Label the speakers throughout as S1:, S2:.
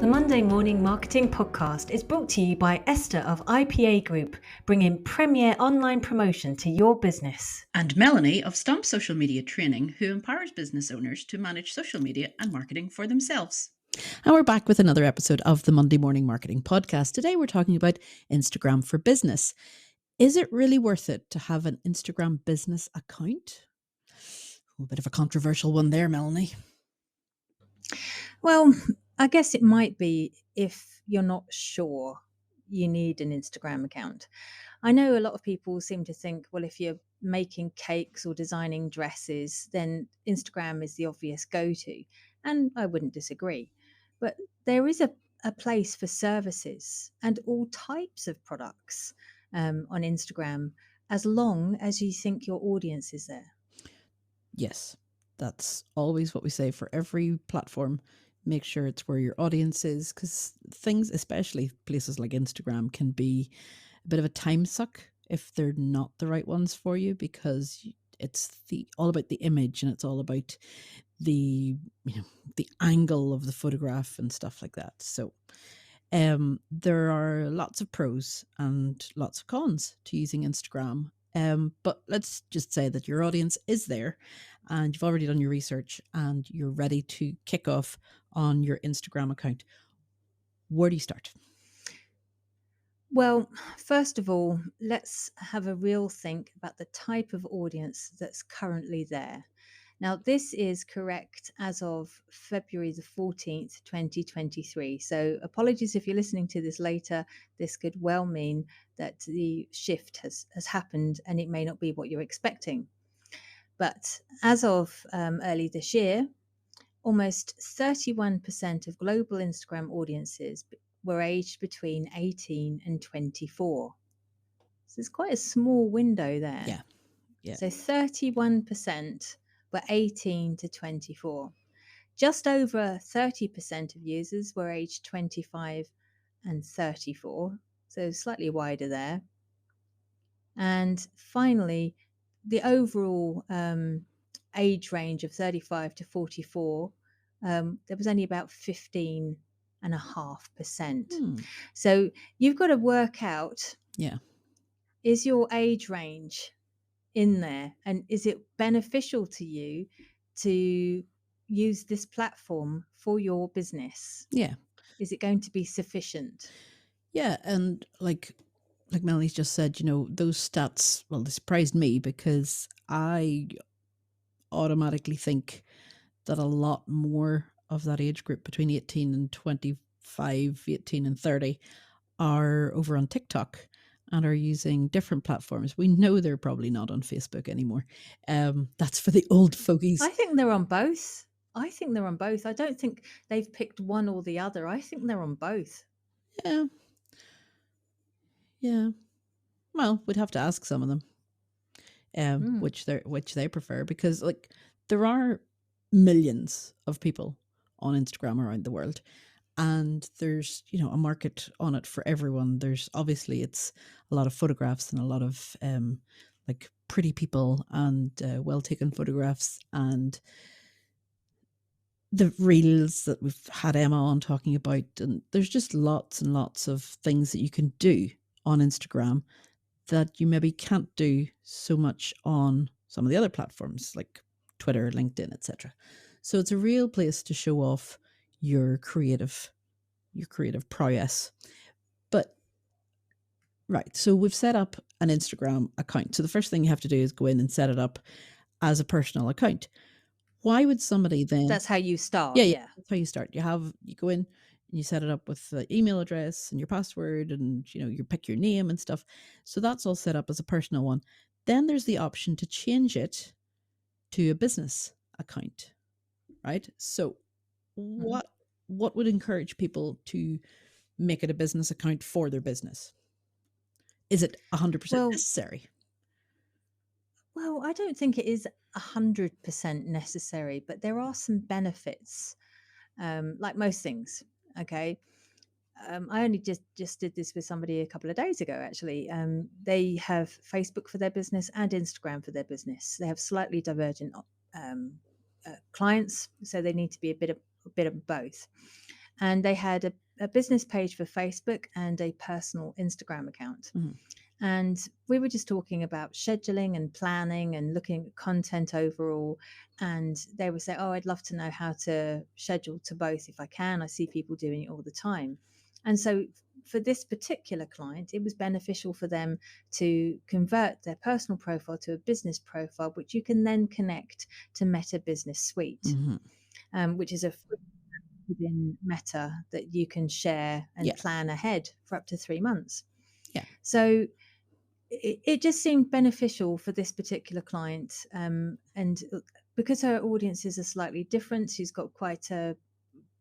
S1: The Monday Morning Marketing Podcast is brought to you by Esther of IPA Group, bringing premier online promotion to your business.
S2: And Melanie of Stomp Social Media Training, who empowers business owners to manage social media and marketing for themselves.
S3: And we're back with another episode of the Monday Morning Marketing Podcast. Today we're talking about Instagram for business. Is it really worth it to have an Instagram business account? A bit of a controversial one there, Melanie.
S1: Well, I guess it might be if you're not sure you need an Instagram account. I know a lot of people seem to think, well, if you're making cakes or designing dresses, then Instagram is the obvious go-to. And I wouldn't disagree. But there is a place for services and all types of products on Instagram, as long as you think your audience is there.
S3: Yes, that's always what we say for every platform. Make sure it's where your audience is, because things, especially places like Instagram, can be a bit of a time suck if they're not the right ones for you, because it's all about the image and it's all about the angle of the photograph and stuff like that. So there are lots of pros and lots of cons to using Instagram. But let's just say that your audience is there and you've already done your research and you're ready to kick off on your Instagram account. Where do you start?
S1: Well, first of all, let's have a real think about the type of audience that's currently there. Now, this is correct as of February the 14th, 2023. So apologies if you're listening to this later. This could well mean that the shift has happened and it may not be what you're expecting. But as of early this year, almost 31% of global Instagram audiences were aged between 18 and 24. So it's quite a small window there.
S3: Yeah.
S1: So 31% were 18 to 24. Just over 30% of users were aged 25 and 34, so slightly wider there. And finally, the overall age range of 35 to 44, there was only about 15.5%. So you've got to work out, is your age range in there, and is it beneficial to you to use this platform for your business? Is it going to be sufficient?
S3: And like Melanie's just said, those stats, well, they surprised me, because I automatically think that a lot more of that age group between 18 and 25, 18 and 30 are over on TikTok and are using different platforms. We know they're probably not on Facebook anymore. That's for the old fogies.
S1: I think they're on both. I don't think they've picked one or the other. I think they're on both.
S3: Yeah. Well, we'd have to ask some of them which they prefer, because there are millions of people on Instagram around the world. And there's, a market on it for everyone. There's obviously, it's a lot of photographs and a lot of pretty people and well taken photographs, and the reels that we've had Emma on talking about. And there's just lots and lots of things that you can do on Instagram that you maybe can't do so much on some of the other platforms like Twitter, LinkedIn, etc. So it's a real place to show off your creative prowess. But right, so we've set up an Instagram account. So the first thing you have to do is go in and set it up as a personal account. Why would somebody then?
S1: That's how you start.
S3: Yeah. That's how you start. You go in and you set it up with the email address and your password, and you pick your name and stuff. So that's all set up as a personal one. Then there's the option to change it to a business account, right? So what would encourage people to make it a business account for their business? Is it 100% necessary?
S1: Well, I don't think it is 100% necessary, but there are some benefits, like most things. Okay. I only just did this with somebody a couple of days ago, actually. They have Facebook for their business and Instagram for their business. They have slightly divergent clients, so they need to be a bit of both. and they had a business page for Facebook and a personal Instagram account.
S3: Mhm.
S1: And we were just talking about scheduling and planning and looking at content overall. And they would say, "Oh, I'd love to know how to schedule to both if I can. I see people doing it all the time." And so for this particular client, it was beneficial for them to convert their personal profile to a business profile, which you can then connect to Meta Business Suite,
S3: Mhm.
S1: which is a free app within Meta that you can share and
S3: Yeah.
S1: plan ahead for up to 3 months.
S3: Yeah.
S1: So it just seemed beneficial for this particular client. And because her audiences are slightly different, she's got quite a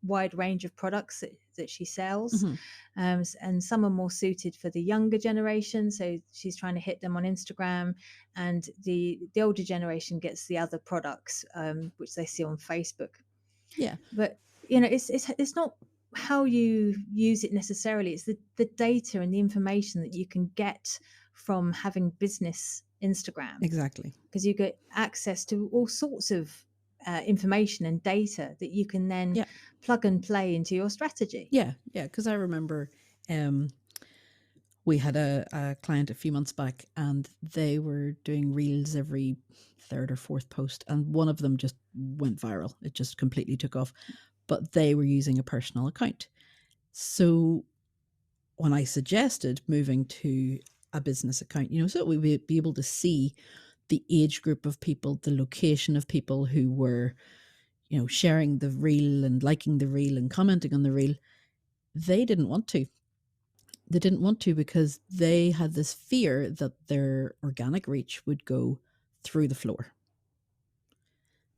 S1: wide range of products that she sells.
S3: Mhm.
S1: And some are more suited for the younger generation. So she's trying to hit them on Instagram, and the older generation gets the other products, which they see on Facebook.
S3: Yeah.
S1: But it's not how you use it necessarily. It's the data and the information that you can get from having business Instagram,
S3: Exactly.
S1: because you get access to all sorts of information and data that you can then
S3: Yeah.
S1: plug and play into your strategy.
S3: Yeah. Yeah. Because I remember we had a client a few months back, and they were doing reels every third or fourth post, and one of them just went viral. It just completely took off. But they were using a personal account. So when I suggested moving to a business account, so we would be able to see the age group of people, the location of people who were, sharing the reel and liking the reel and commenting on the reel, they didn't want to. They didn't want to because they had this fear that their organic reach would go through the floor.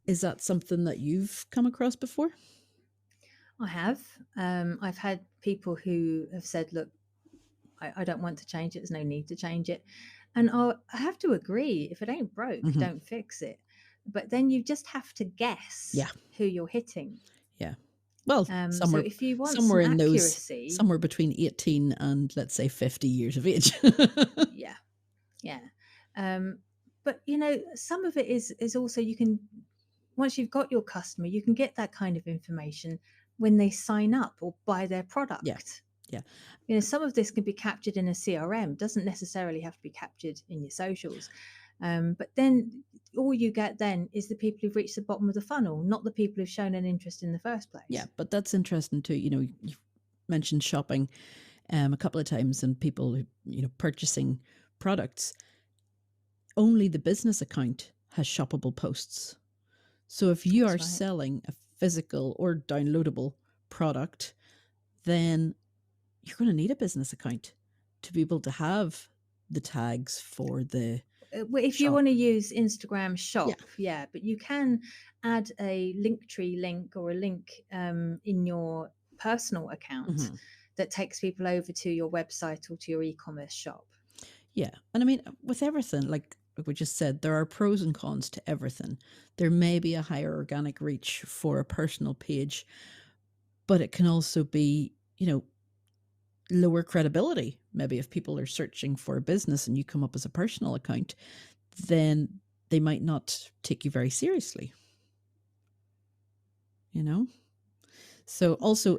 S3: Is that something that you've come across before?
S1: I have. I've had people who have said, "Look, I don't want to change it. There's no need to change it." And I have to agree. If it ain't broke,
S3: Mhm.
S1: don't fix it. But then you just have to guess
S3: Yeah.
S1: who you're hitting.
S3: Yeah. Well,
S1: So if you want some
S3: somewhere in those,
S1: accuracy,
S3: somewhere between 18 and let's say 50 years of age.
S1: yeah, yeah. But some of it is also, you can, once you've got your customer, you can get that kind of information when they sign up or buy their product.
S3: Yeah.
S1: Some of this can be captured in a CRM, doesn't necessarily have to be captured in your socials. But then all you get then is the people who've reached the bottom of the funnel, not the people who've shown an interest in the first place.
S3: Yeah, but that's interesting too. You mentioned shopping a couple of times, and people who, purchasing products. Only the business account has shoppable posts. So if you
S1: That's
S3: are
S1: right.
S3: selling a physical or downloadable product, then you're going to need a business account to be able to have the tags for the
S1: If you
S3: shop.
S1: want to use Instagram Shop, yeah, but you can add a Linktree link or a link in your personal account
S3: Mhm.
S1: that takes people over to your website or to your e-commerce shop.
S3: Yeah. And I mean, with everything, like we just said, there are pros and cons to everything. There may be a higher organic reach for a personal page, but it can also be, lower credibility. Maybe if people are searching for a business and you come up as a personal account, then they might not take you very seriously. So also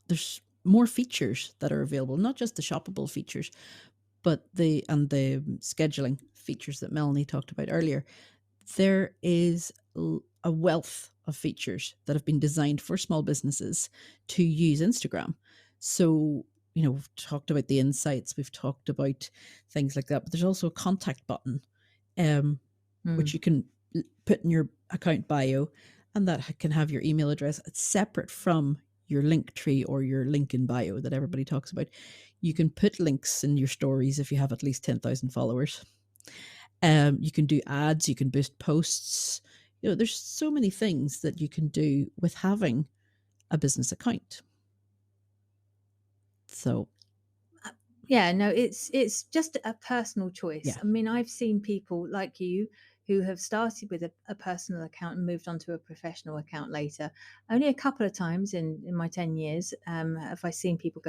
S3: there's more features that are available, not just the shoppable features, but the scheduling features that Melanie talked about earlier. There is a wealth of features that have been designed for small businesses to use Instagram. So, we've talked about the insights, we've talked about things like that, but there's also a contact button, which you can put in your account bio, and that can have your email address. It's separate from your Linktree or your link in bio that everybody talks about. You can put links in your stories if you have at least 10,000 followers. You can do ads, you can boost posts. There's so many things that you can do with having a business account. So,
S1: yeah, no, it's just a personal choice.
S3: Yeah.
S1: I mean, I've seen people like you who have started with a personal account and moved on to a professional account later. Only a couple of times in my 10 years have I seen people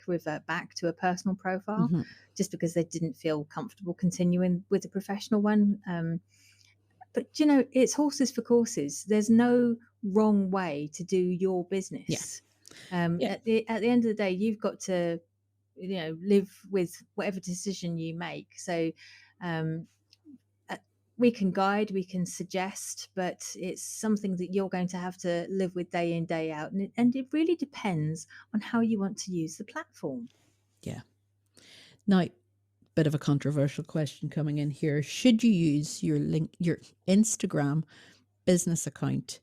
S1: revert back to a personal profile,
S3: Mhm.
S1: just because they didn't feel comfortable continuing with the professional one. But it's horses for courses. There's no wrong way to do your business.
S3: Yeah.
S1: At the end of the day, you've got to, live with whatever decision you make. So um, we can guide, we can suggest, but it's something that you're going to have to live with day in, day out. And it really depends on how you want to use the platform.
S3: Yeah. Now, bit of a controversial question coming in here. Should you use your Instagram business account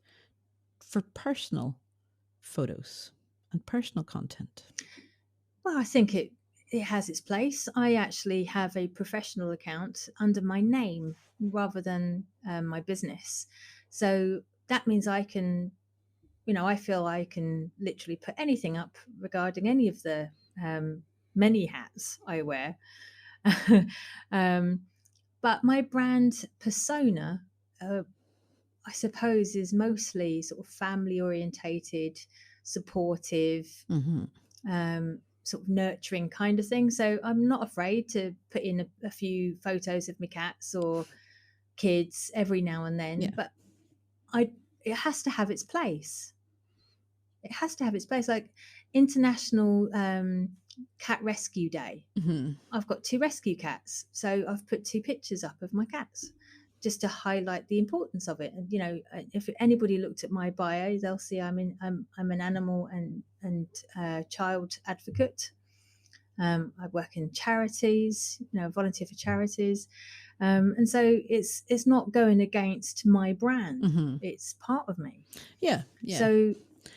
S3: for personal photos and personal content?
S1: Well, I think it has its place. I actually have a professional account under my name rather than my business. So that means I can, I feel I can literally put anything up regarding any of the many hats I wear. um, but my brand persona, I suppose, is mostly sort of family orientated, supportive, sort of nurturing kind of thing. So I'm not afraid to put in a few photos of my cats or kids every now and then.
S3: Yeah.
S1: But it has to have its place. It has to have its place. Like International Cat Rescue Day. I've got 2 rescue cats, so I've put 2 pictures up of my cats just to highlight the importance of it. And if anybody looked at my bio, they'll see I'm an animal and child advocate. I work in charities, volunteer for charities, and so it's not going against my brand. It's part of me.
S3: Yeah. Yeah.
S1: So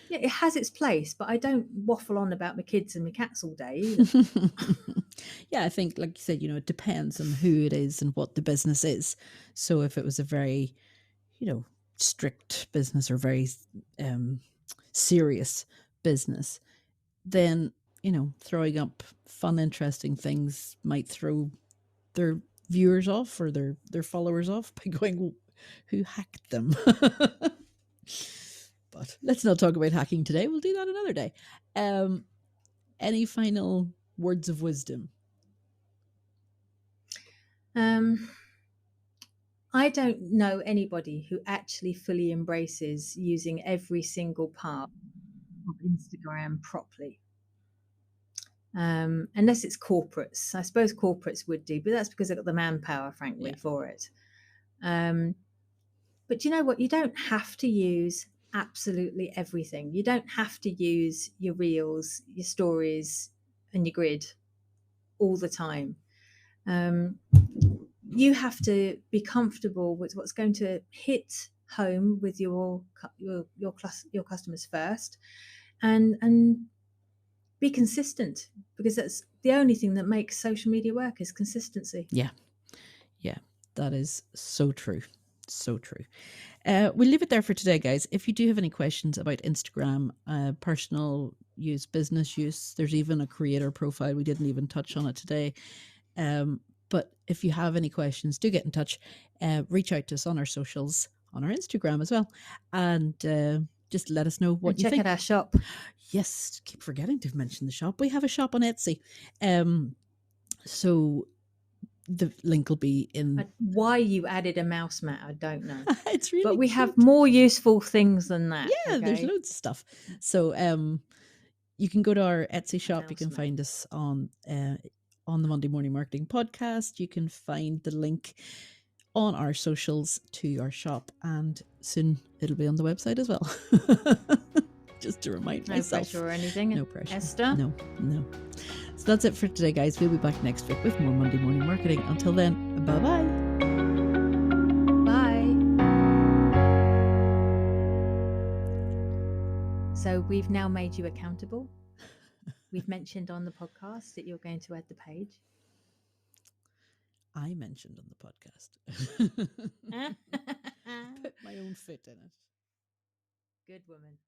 S1: yeah, it has its place, but I don't waffle on about my kids and my cats all day either.
S3: Yeah, I think, like you said, it depends on who it is and what the business is. So if it was a very, strict business or very serious business, then, throwing up fun, interesting things might throw their viewers off or their followers off by going, who hacked them? But let's not talk about hacking today. We'll do that another day. Any final words of wisdom?
S1: I don't know anybody who actually fully embraces using every single part of Instagram properly. Unless it's corporates. I suppose corporates would do, but that's because they've got the manpower, frankly, for it. But you know what? You don't have to use absolutely everything. You don't have to use your reels, your stories, and your grid all the time. You have to be comfortable with what's going to hit home with your customers first, and be consistent, because that's the only thing that makes social media work is consistency.
S3: Yeah, that is so true. So true. We'll leave it there for today, guys. If you do have any questions about Instagram, personal use, business use, there's even a creator profile. We didn't even touch on it today. But if you have any questions, do get in touch. Reach out to us on our socials, on our Instagram as well. And just let us know what you think.
S1: Check out our shop.
S3: Yes, keep forgetting to mention the shop. We have a shop on Etsy. So the link will be in.
S1: Why you added a mouse mat, I don't know.
S3: It's really
S1: but we
S3: cute.
S1: have more useful things than that.
S3: Yeah, there's loads of stuff. So you can go to our Etsy shop. You can find us on the Monday Morning Marketing Podcast. You can find the link on our socials to our shop, and soon it'll be on the website as well. Just to remind myself.
S1: No pressure or anything.
S3: No pressure.
S1: Esther?
S3: No. So that's it for today, guys. We'll be back next week with more Monday Morning Marketing. Until then, bye-bye.
S1: Bye. So we've now made you accountable. We've mentioned on the podcast that you're going to add the page.
S3: I mentioned on the podcast. Put my own foot in it.
S1: Good woman.